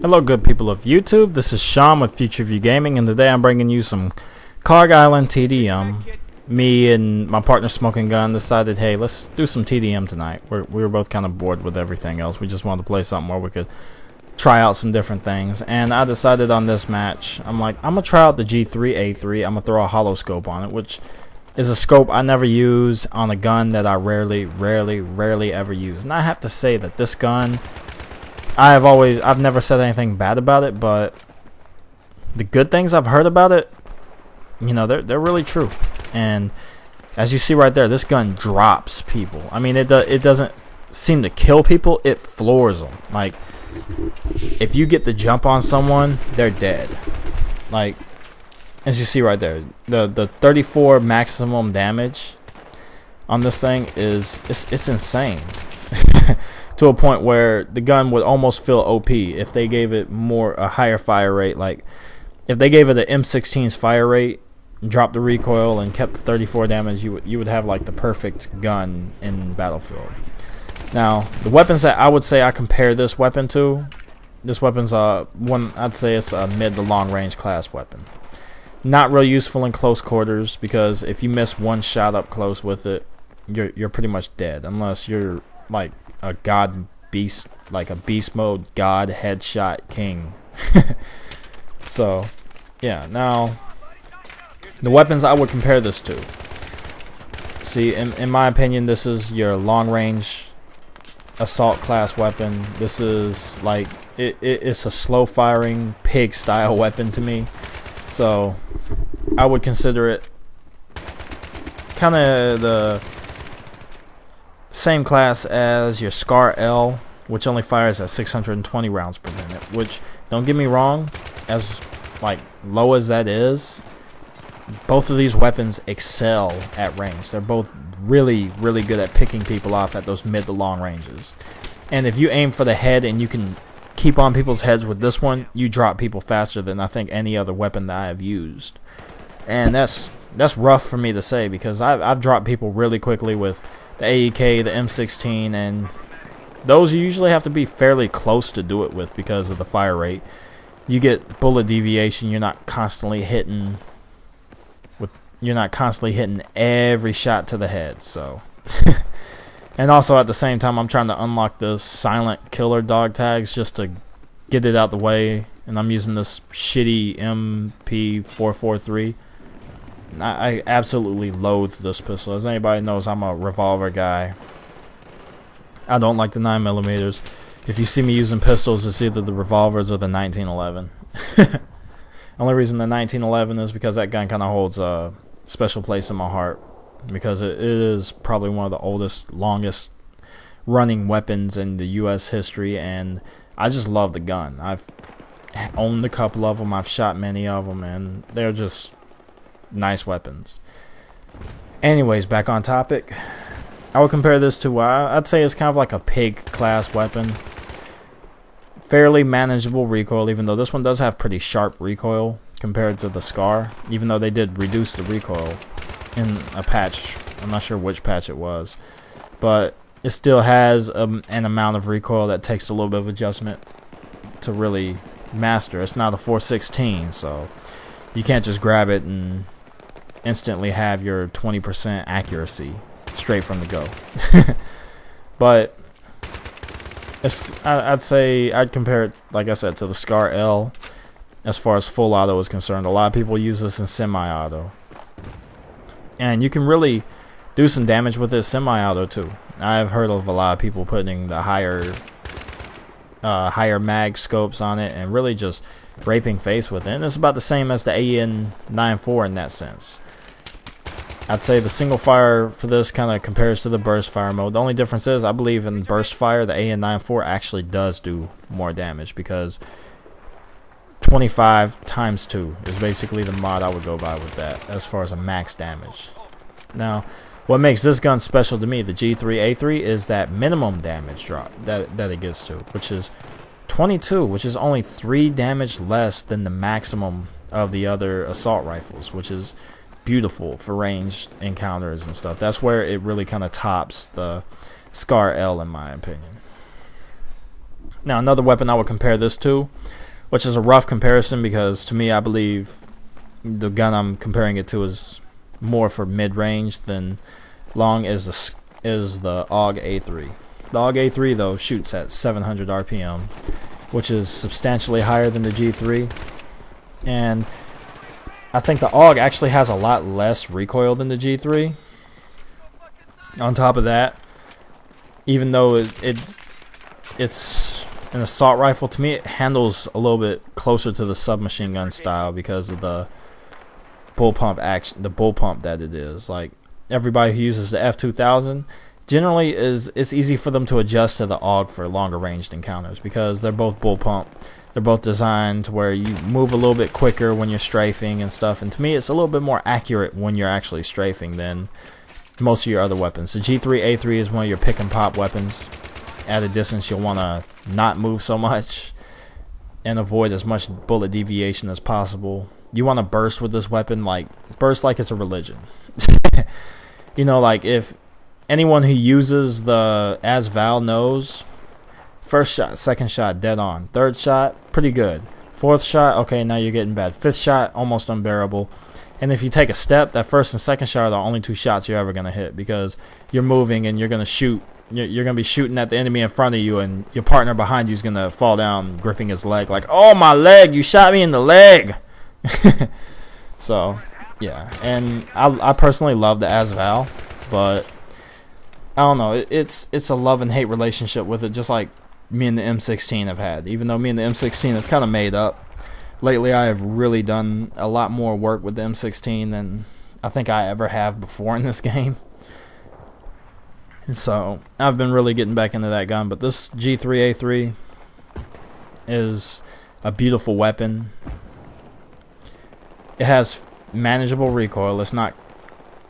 Hello good people of YouTube, this is Sean with Future View Gaming, and today I'm bringing you some Cog Island TDM. Me and my partner Smoking Gun decided, hey, let's do some TDM tonight. We were both kind of bored with everything else. We just wanted to play something where we could try out some different things. And I decided on this match, I'm like, I'm going to try out the G3A3. I'm going to throw a hollow scope on it, which is a scope I never use on a gun that I rarely ever use. And I have to say that this gun, I've never said anything bad about it, but the good things I've heard about it, you know, they're really true. And as you see right there, this gun drops people. I mean, it doesn't seem to kill people, it floors them. Like, if you get the jump on someone, they're dead. Like, as you see right there, the 34 maximum damage on this thing is it's insane. To a point where the gun would almost feel OP if they gave it a higher fire rate. Like, if they gave it an M16's fire rate, dropped the recoil, and kept the 34 damage, you would have like the perfect gun in Battlefield. Now, the weapons that I would say I compare this weapon to, this weapon's one, I'd say it's a mid to long range class weapon. Not real useful in close quarters, because if you miss one shot up close with it, you're pretty much dead, unless you're like a god beast, like a beast mode god headshot king. So yeah, now the weapons I would compare this to, see, in my opinion, this is your long range assault class weapon. This is like it's a slow firing pig style weapon to me, so I would consider it kind of the same class as your Scar L, which only fires at 620 rounds per minute. Which, don't get me wrong, as like low as that is, both of these weapons excel at range. They're both really good at picking people off at those mid to long ranges. And if you aim for the head and you can keep on people's heads with this one, you drop people faster than I think any other weapon that I have used. And that's rough for me to say, because I've dropped people really quickly with the AEK, the M16, and those you usually have to be fairly close to do it with because of the fire rate. You get bullet deviation. You're not constantly hitting every shot to the head. So, and also at the same time, I'm trying to unlock those silent killer dog tags just to get it out the way, and I'm using this shitty MP443. I absolutely loathe this pistol. As anybody knows, I'm a revolver guy. I don't like the 9mm. If you see me using pistols, it's either the revolvers or the 1911. Only reason the 1911 is because that gun kind of holds a special place in my heart, because it is probably one of the oldest, longest running weapons in the U.S. history, and I just love the gun. I've owned a couple of them. I've shot many of them, and they're just nice weapons. Anyways, back on topic. I would compare this to, I'd say it's kind of like a pig class weapon. Fairly manageable recoil, even though this one does have pretty sharp recoil compared to the Scar, even though they did reduce the recoil in a patch. I'm not sure which patch it was, but it still has an amount of recoil that takes a little bit of adjustment to really master. It's not a 416, so you can't just grab it and instantly have your 20% accuracy straight from the go. But I'd say I'd compare it, like I said, to the Scar L as far as full auto is concerned. A lot of people use this in semi-auto, and you can really do some damage with this semi-auto too. I've heard of a lot of people putting the higher mag scopes on it and really just raping face with it. And it's about the same as the AN-94 in that sense. I'd say the single fire for this kind of compares to the burst fire mode. The only difference is, I believe in burst fire, the AN-94 actually does do more damage, because 25 times 2 is basically the mod I would go by with that as far as a max damage. Now, what makes this gun special to me, the G3A3, is that minimum damage drop that it gets to, which is 22, which is only 3 damage less than the maximum of the other assault rifles, which is beautiful for ranged encounters and stuff. That's where it really kind of tops the Scar L, in my opinion. Now, another weapon I would compare this to, which is a rough comparison because to me, I believe the gun I'm comparing it to is more for mid-range than long, is the AUG A3. The AUG A3 though shoots at 700 RPM, which is substantially higher than the G3, and I think the AUG actually has a lot less recoil than the G3. On top of that, even though it's an assault rifle, to me it handles a little bit closer to the submachine gun style because of the bull pump action, the bull pump that it is. Like, everybody who uses the F2000 generally it's easy for them to adjust to the AUG for longer ranged encounters because they're both bull pump. They're both designed to where you move a little bit quicker when you're strafing and stuff, and to me it's a little bit more accurate when you're actually strafing than most of your other weapons. The G3A3 is one of your pick and pop weapons. At a distance you'll want to not move so much and avoid as much bullet deviation as possible. You want to burst with this weapon, like burst like it's a religion. You know, like if anyone who uses the ASVAL knows, first shot, second shot, dead on. Third shot, pretty good. Fourth shot, okay, now you're getting bad. Fifth shot, almost unbearable. And if you take a step, that first and second shot are the only 2 shots you're ever going to hit because you're moving and you're going to shoot. You're going to be shooting at the enemy in front of you, and your partner behind you is going to fall down gripping his leg like, oh, my leg, you shot me in the leg. So, yeah. And I personally love the ASVAL, but I don't know. It's a love and hate relationship with it, just like me and the M16 have had. Even though me and the M16 have kind of made up. Lately, I have really done a lot more work with the M16 than I think I ever have before in this game. And so, I've been really getting back into that gun. But this G3A3 is a beautiful weapon. It has manageable recoil. It's not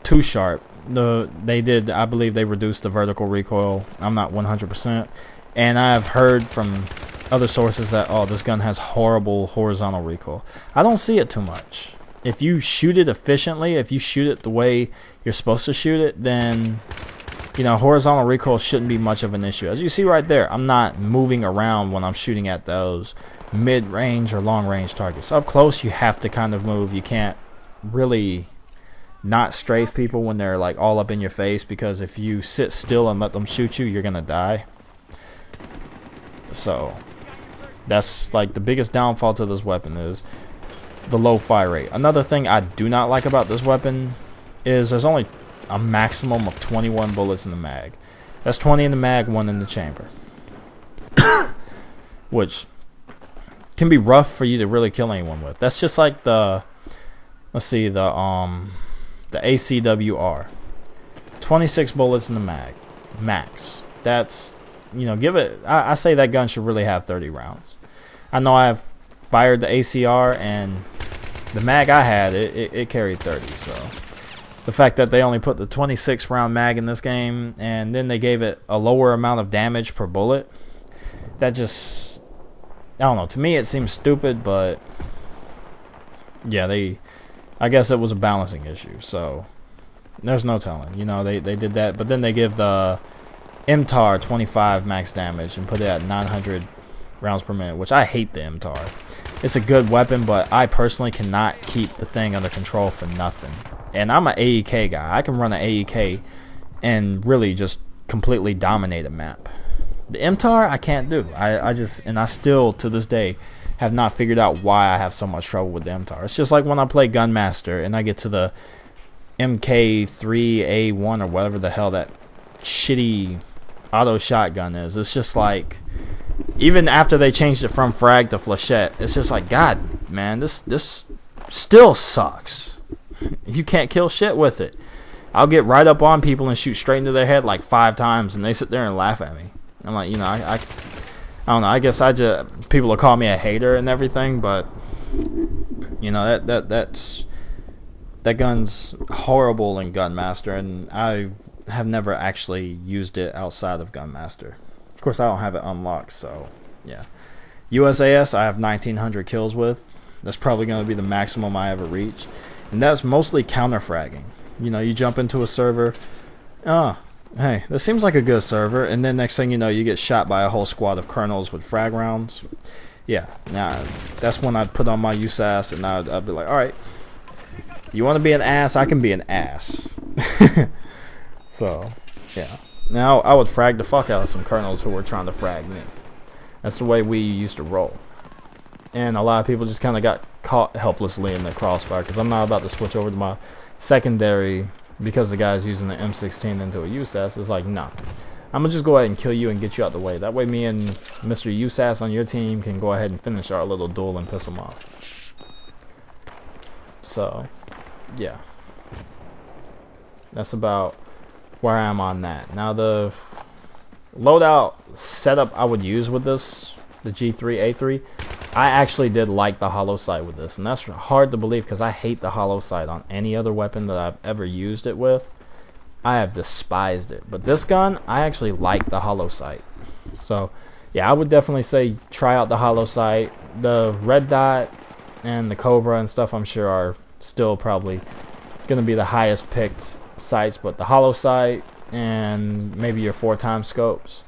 too sharp. I believe they reduced the vertical recoil. I'm not 100%. And I've heard from other sources that, oh, this gun has horrible horizontal recoil. I don't see it too much. If you shoot it efficiently, if you shoot it the way you're supposed to shoot it, then, you know, horizontal recoil shouldn't be much of an issue. As you see right there, I'm not moving around when I'm shooting at those mid-range or long-range targets. Up close, you have to kind of move. You can't really not strafe people when they're like all up in your face, because if you sit still and let them shoot you, you're gonna die. So that's like the biggest downfall to this weapon, is the low fire rate. Another thing I do not like about this weapon is there's only a maximum of 21 bullets in the mag. That's 20 in the mag, 1 in the chamber. Which can be rough for you to really kill anyone with. That's just like the, let's see, the ACWR. 26 bullets in the mag, max. That's, you know, give it, I say that gun should really have 30 rounds. I know I've fired the ACR, and the mag I had, it carried 30, so the fact that they only put the 26 round mag in this game, and then they gave it a lower amount of damage per bullet, that just, I don't know, to me it seems stupid, but yeah, I guess it was a balancing issue, so there's no telling. You know, they did that, but then they give the Mtar 25 max damage and put it at 900 rounds per minute, which I hate the Mtar. It's a good weapon, but I personally cannot keep the thing under control for nothing. And I'm an AEK guy. I can run an AEK and really just completely dominate a map. The Mtar I can't do. I still to this day have not figured out why I have so much trouble with the Mtar. It's just like when I play Gunmaster and I get to the MK3A1 or whatever the hell that shitty auto shotgun is. It's just like, even after they changed it from frag to flechette, it's just like, God, man, this still sucks. You can't kill shit with it. I'll get right up on people and shoot straight into their head like 5 times, and they sit there and laugh at me. I'm like, you know, I don't know. I guess people will call me a hater and everything, but you know, that gun's horrible in Gunmaster, and I have never actually used it outside of Gunmaster. Of course, I don't have it unlocked, so yeah. USAS I have 1900 kills with. That's probably going to be the maximum I ever reach, and that's mostly counter fragging. You know, you jump into a server, Hey, this seems like a good server, and then next thing you know, you get shot by a whole squad of colonels with frag rounds. Yeah, now that's when I'd put on my USAS, and I'd be like, alright, you want to be an ass? I can be an ass. So, yeah. Now, I would frag the fuck out of some colonels who were trying to frag me. That's the way we used to roll. And a lot of people just kind of got caught helplessly in the crossfire, because I'm not about to switch over to my secondary because the guy's using the M16 into a USAS. It's like, nah. I'm going to just go ahead and kill you and get you out the way. That way me and Mr. USAS on your team can go ahead and finish our little duel and piss him off. So, yeah. That's about where I am on that. Now the loadout setup I would use with this, the G3A3, I actually did like the hollow sight with this, and that's hard to believe because I hate the hollow sight on any other weapon that I've ever used it with. I have despised it, but this gun I actually like the hollow sight. So yeah, I would definitely say try out the hollow sight. The red dot and the Cobra and stuff I'm sure are still probably gonna be the highest picked sights, but the hollow sight and maybe your 4x scopes,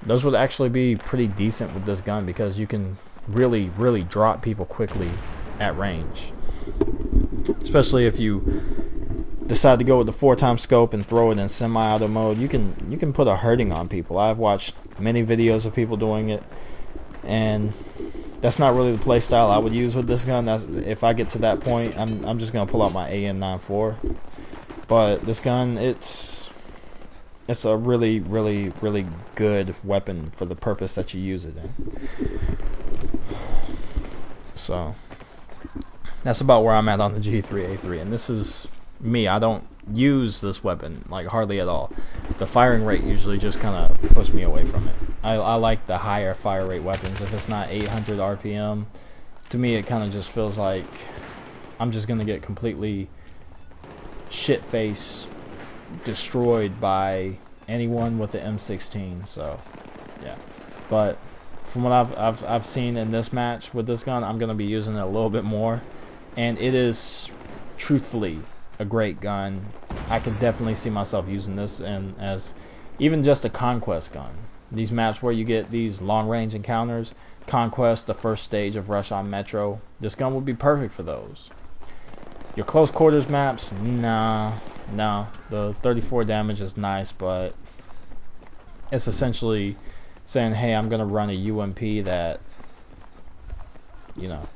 those would actually be pretty decent with this gun because you can really drop people quickly at range, especially if you decide to go with the 4x scope and throw it in semi-auto mode. You can put a hurting on people. I've watched many videos of people doing it, and that's not really the play style I would use with this gun. That's, if I get to that point, I'm just gonna pull out my AN-94. But this gun, it's a really good weapon for the purpose that you use it in. So that's about where I'm at on the G3A3, and this is me. I don't use this weapon like hardly at all. The firing rate usually just kind of pushes me away from it. I like the higher fire rate weapons. If it's not 800 RPM, to me it kind of just feels like I'm just gonna get completely shit-face destroyed by anyone with the M16. So yeah, but from what I've seen in this match with this gun, I'm gonna be using it a little bit more, and it is truthfully a great gun. I could definitely see myself using this and as even just a conquest gun. These maps where you get these long range encounters, conquest, the first stage of Rush on Metro, this gun would be perfect for those. Your close quarters maps, nah. The 34 damage is nice, but it's essentially saying, hey, I'm gonna run a UMP that, you know,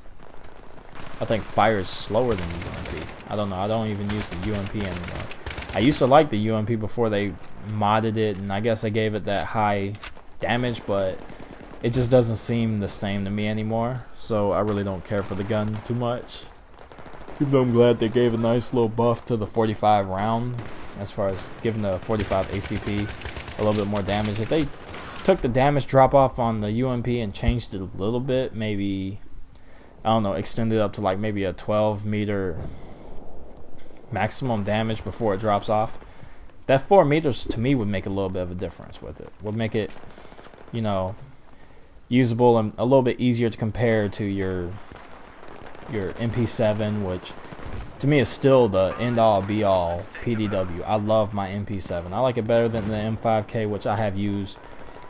I think fires slower than the UMP. I don't know. I don't even use the UMP anymore. I used to like the UMP before they modded it, and I guess they gave it that high damage, but it just doesn't seem the same to me anymore. So I really don't care for the gun too much. Even though I'm glad they gave a nice little buff to the 45 round, as far as giving the 45 ACP a little bit more damage. If they took the damage drop off on the UMP and changed it a little bit, maybe, I don't know, extended up to like maybe a 12-meter maximum damage before it drops off, that 4 meters to me would make a little bit of a difference with it. Would make it, you know, usable and a little bit easier to compare to your MP7, which to me is still the end-all be-all PDW. I love my MP7. I like it better than the M5K, which I have used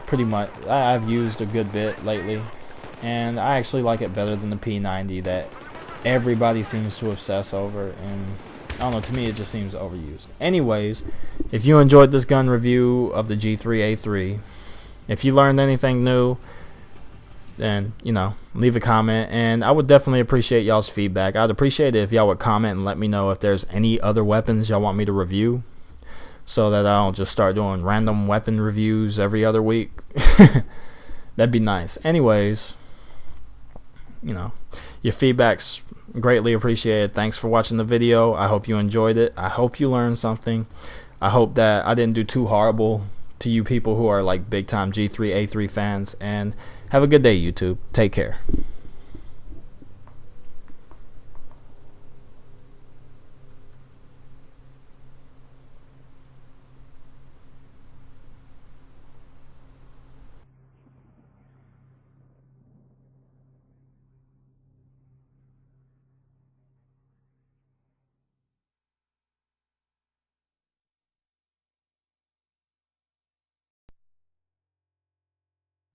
pretty much. I've used a good bit lately, and I actually like it better than the P90 that everybody seems to obsess over, and I don't know, to me it just seems overused. Anyways, if you enjoyed this gun review of the G3A3, if you learned anything new, then, you know, leave a comment, and I would definitely appreciate y'all's feedback. I'd appreciate it if y'all would comment and let me know if there's any other weapons y'all want me to review, so that I don't just start doing random weapon reviews every other week. That'd be nice. Anyways, you know, your feedback's greatly appreciated. Thanks for watching the video. I hope you enjoyed it. I hope you learned something. I hope that I didn't do too horrible to you people who are like big time G3A3 fans, and have a good day, YouTube. Take care.